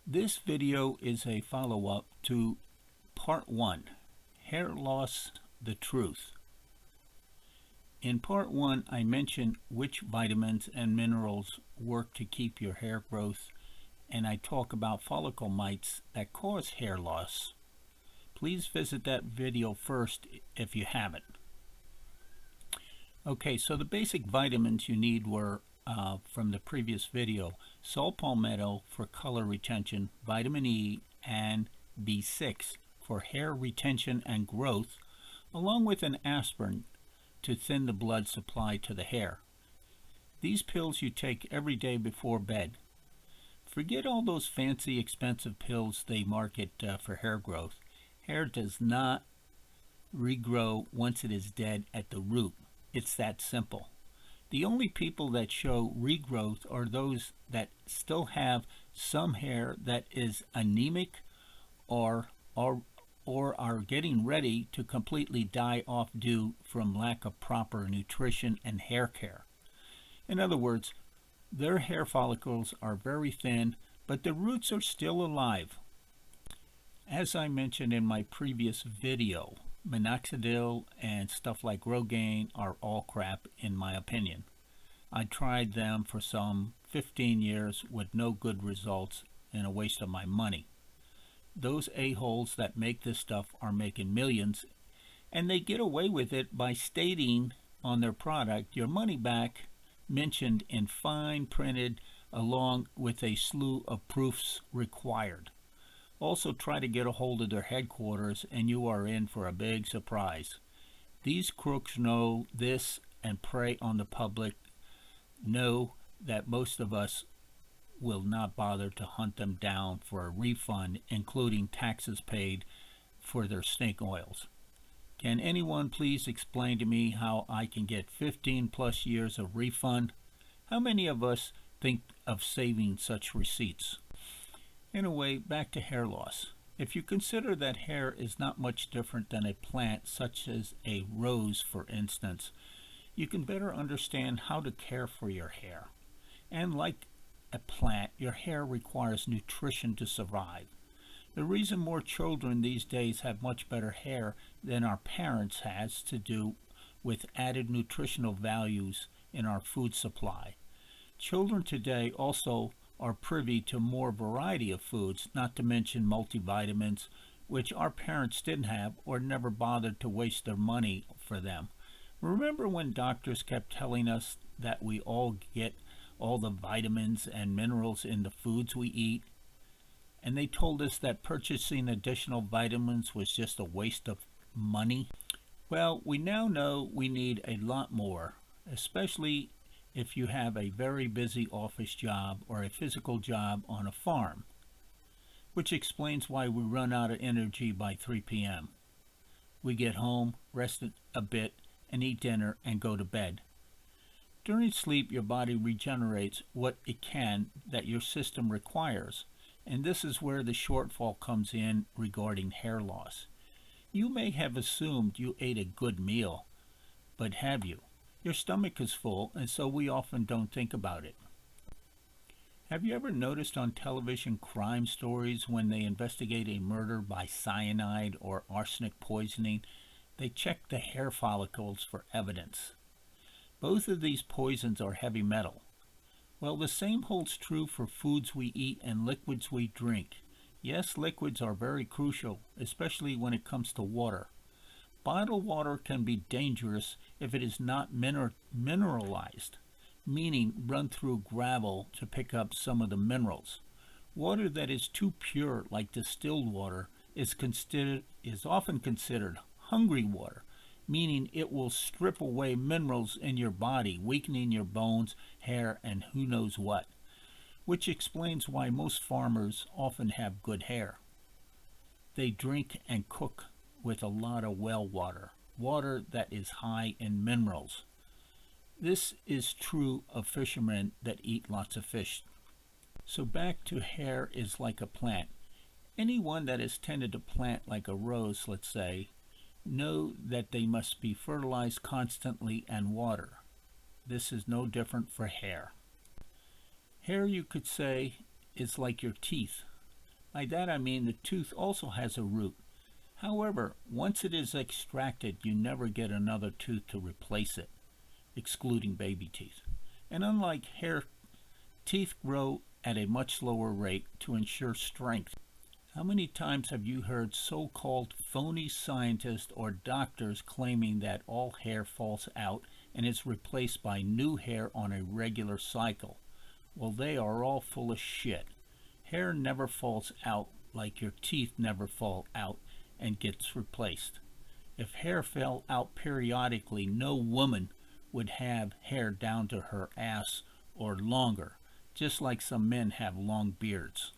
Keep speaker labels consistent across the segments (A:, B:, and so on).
A: This video is a follow-up to part 1, Hair Loss, the Truth. In part 1, I mentioned which vitamins and minerals work to keep your hair growth, and I talk about follicle mites that cause hair loss. Please visit that video first if you haven't. Okay, so the basic vitamins you need were from the previous video: saw palmetto for color retention, vitamin E, and B6 for hair retention and growth, along with an aspirin to thin the blood supply to the hair. These pills you take every day before bed. Forget all those fancy expensive pills they market for hair growth. Hair does not regrow once it is dead at the root. It's that simple. The only people that show regrowth are those that still have some hair that is anemic or are getting ready to completely die off due from lack of proper nutrition and hair care. In other words, their hair follicles are very thin, but the roots are still alive. As I mentioned in my previous video, minoxidil and stuff like Rogaine are all crap in my opinion. I tried them for some 15 years with no good results and a waste of my money. Those a-holes that make this stuff are making millions, and they get away with it by stating on their product, your money back, mentioned in fine printed along with a slew of proofs required. Also try to get a hold of their headquarters and you are in for a big surprise. These crooks know this and prey on the public. Know that most of us will not bother to hunt them down for a refund, including taxes paid for their snake oils. Can anyone please explain to me how I can get 15 plus years of refund? How many of us think of saving such receipts? Anyway, back to hair loss. If you consider that hair is not much different than a plant such as a rose, for instance, you can better understand how to care for your hair. And like a plant, your hair requires nutrition to survive. The reason more children these days have much better hair than our parents has to do with added nutritional values in our food supply. Children today also are privy to more variety of foods, not to mention multivitamins, which our parents didn't have or never bothered to waste their money for them. Remember when doctors kept telling us that we all get all the vitamins and minerals in the foods we eat? And they told us that purchasing additional vitamins was just a waste of money? Well, we now know we need a lot more, especially if you have a very busy office job or a physical job on a farm, which explains why we run out of energy by 3 p.m. We get home, rest a bit, and eat dinner and go to bed. During sleep, your body regenerates what it can that your system requires, and this is where the shortfall comes in regarding hair loss. You may have assumed you ate a good meal, but have you? Your stomach is full, and so we often don't think about it. Have you ever noticed on television crime stories when they investigate a murder by cyanide or arsenic poisoning, they check the hair follicles for evidence? Both of these poisons are heavy metal. Well, the same holds true for foods we eat and liquids we drink. Yes, liquids are very crucial, especially when it comes to water. Bottled water can be dangerous if it is not mineralized, meaning run through gravel to pick up some of the minerals. Water that is too pure, like distilled water, is often considered hungry water, meaning it will strip away minerals in your body, weakening your bones, hair, and who knows what, which explains why most farmers often have good hair. They drink and cook with a lot of well water, water that is high in minerals. This is true of fishermen that eat lots of fish. So back to hair is like a plant. Anyone that has tended a plant like a rose, let's say, know that they must be fertilized constantly and water. This is no different for hair. Hair, you could say, is like your teeth. By that I mean the tooth also has a root. However, once it is extracted, you never get another tooth to replace it, excluding baby teeth. And unlike hair, teeth grow at a much slower rate to ensure strength. How many times have you heard so-called phony scientists or doctors claiming that all hair falls out and is replaced by new hair on a regular cycle? Well, they are all full of shit. Hair never falls out like your teeth never fall out and gets replaced. If hair fell out periodically, no woman would have hair down to her ass or longer, just like some men have long beards.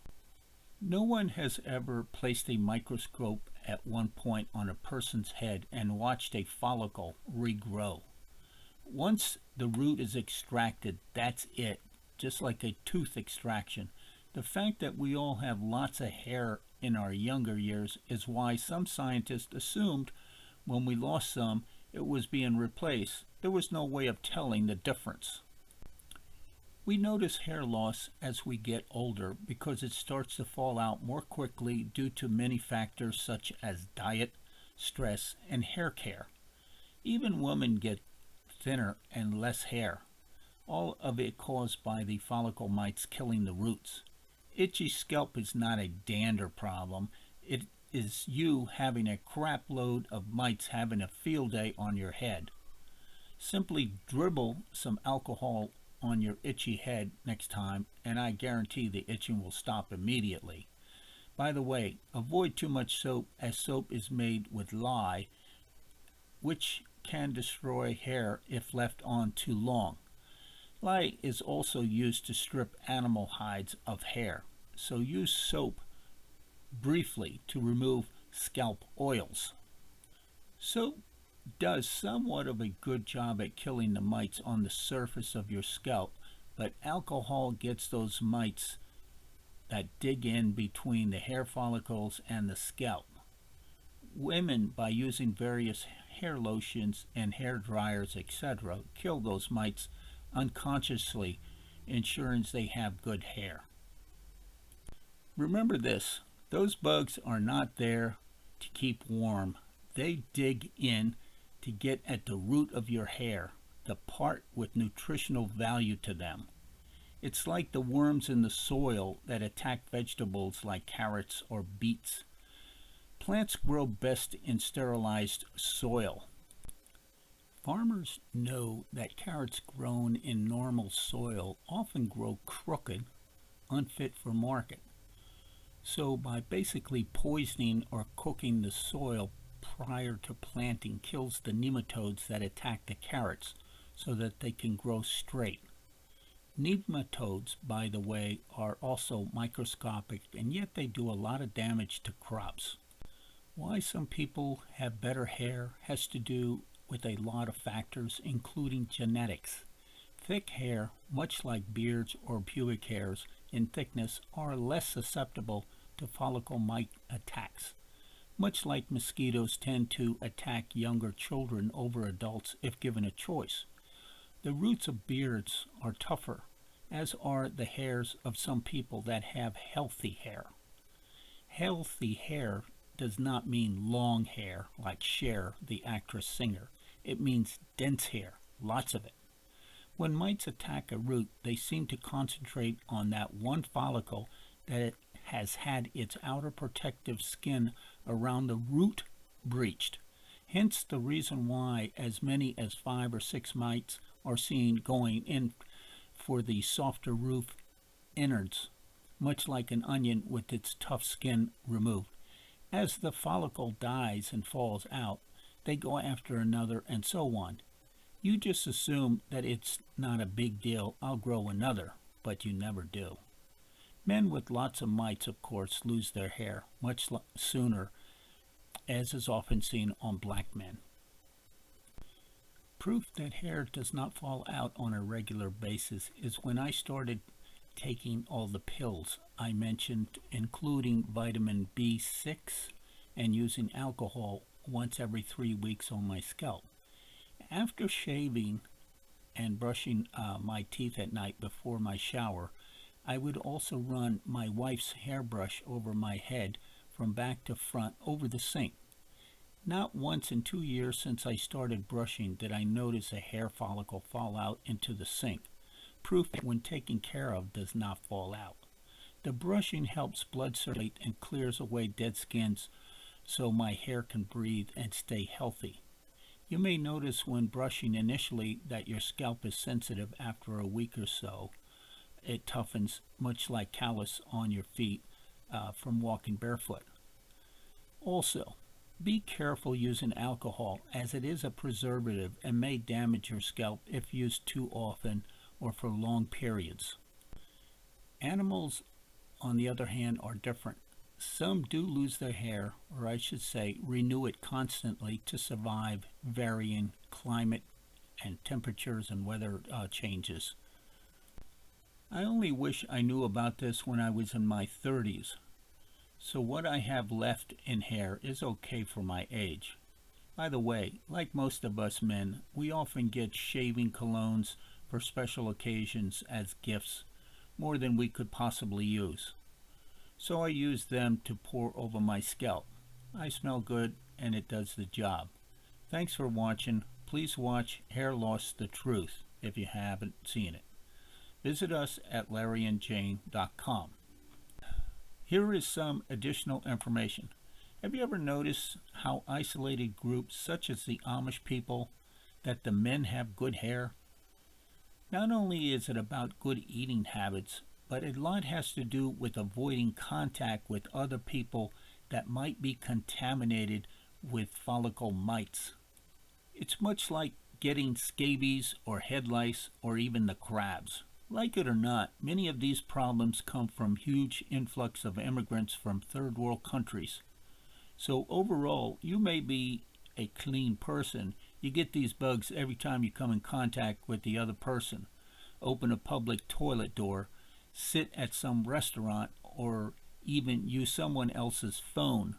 A: No one has ever placed a microscope at one point on a person's head and watched a follicle regrow. Once the root is extracted, that's it, just like a tooth extraction. The fact that we all have lots of hair in our younger years is why some scientists assumed when we lost some, it was being replaced. There was no way of telling the difference. We notice hair loss as we get older because it starts to fall out more quickly due to many factors such as diet, stress, and hair care. Even women get thinner and less hair, all of it caused by the follicle mites killing the roots. Itchy scalp is not a dander problem. It is you having a crap load of mites having a field day on your head. Simply dribble some alcohol on your itchy head next time, and I guarantee the itching will stop immediately. By the way, avoid too much soap, as soap is made with lye, which can destroy hair if left on too long. Lye is also used to strip animal hides of hair, so use soap briefly to remove scalp oils. Soap does somewhat of a good job at killing the mites on the surface of your scalp, but alcohol gets those mites that dig in between the hair follicles and the scalp. Women, by using various hair lotions and hair dryers, etc., kill those mites unconsciously, ensuring they have good hair. Remember this, those bugs are not there to keep warm. They dig in to get at the root of your hair, the part with nutritional value to them. It's like the worms in the soil that attack vegetables like carrots or beets. Plants grow best in sterilized soil. Farmers know that carrots grown in normal soil often grow crooked, unfit for market. So by basically poisoning or cooking the soil prior to planting kills the nematodes that attack the carrots so that they can grow straight. Nematodes, by the way, are also microscopic, and yet they do a lot of damage to crops. Why some people have better hair has to do with a lot of factors, including genetics. Thick hair, much like beards or pubic hairs in thickness, are less susceptible to follicle mite attacks. Much like mosquitoes tend to attack younger children over adults if given a choice. The roots of beards are tougher, as are the hairs of some people that have healthy hair. Healthy hair does not mean long hair like Cher, the actress singer. It means dense hair, lots of it. When mites attack a root, they seem to concentrate on that one follicle that it has had its outer protective skin around the root breached. Hence the reason why as many as 5 or 6 mites are seen going in for the softer roof innards, much like an onion with its tough skin removed. As the follicle dies and falls out, they go after another and so on. You just assume that it's not a big deal, I'll grow another, but you never do. Men with lots of mites, of course, lose their hair much sooner, as is often seen on black men. Proof that hair does not fall out on a regular basis is when I started taking all the pills I mentioned, including vitamin B6 and using alcohol once every 3 weeks on my scalp. After shaving and brushing my teeth at night before my shower, I would also run my wife's hairbrush over my head from back to front over the sink. Not once in 2 years since I started brushing did I notice a hair follicle fall out into the sink, proof that when taken care of does not fall out. The brushing helps blood circulate and clears away dead skins so my hair can breathe and stay healthy. You may notice when brushing initially that your scalp is sensitive after a week or so. It toughens, much like callus on your feet from walking barefoot. Also, be careful using alcohol as it is a preservative and may damage your scalp if used too often or for long periods. Animals, on the other hand, are different. Some do lose their hair, or I should say renew it constantly to survive varying climate and temperatures and weather changes. I only wish I knew about this when I was in my 30s, so what I have left in hair is okay for my age. By the way, like most of us men, we often get shaving colognes for special occasions as gifts, more than we could possibly use. So I use them to pour over my scalp. I smell good and it does the job. Thanks for watching. Please watch Hair Loss the Truth if you haven't seen it. Visit us at LarryandJane.com. Here is some additional information. Have you ever noticed how isolated groups such as the Amish people, that the men have good hair? Not only is it about good eating habits, but a lot has to do with avoiding contact with other people that might be contaminated with follicle mites. It's much like getting scabies or head lice or even the crabs. Like it or not, many of these problems come from huge influx of immigrants from third world countries. So overall, you may be a clean person. You get these bugs every time you come in contact with the other person. Open a public toilet door, sit at some restaurant, or even use someone else's phone.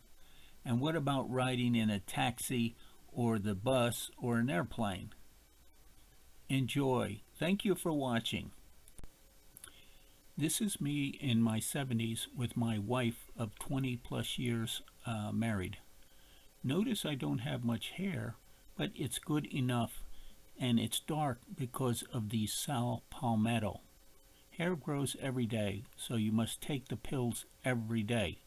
A: And what about riding in a taxi or the bus or an airplane? Enjoy. Thank you for watching. This is me in my 70s with my wife of 20 plus years married. Notice I don't have much hair, but it's good enough, and it's dark because of the sal palmetto. Hair grows every day, so you must take the pills every day.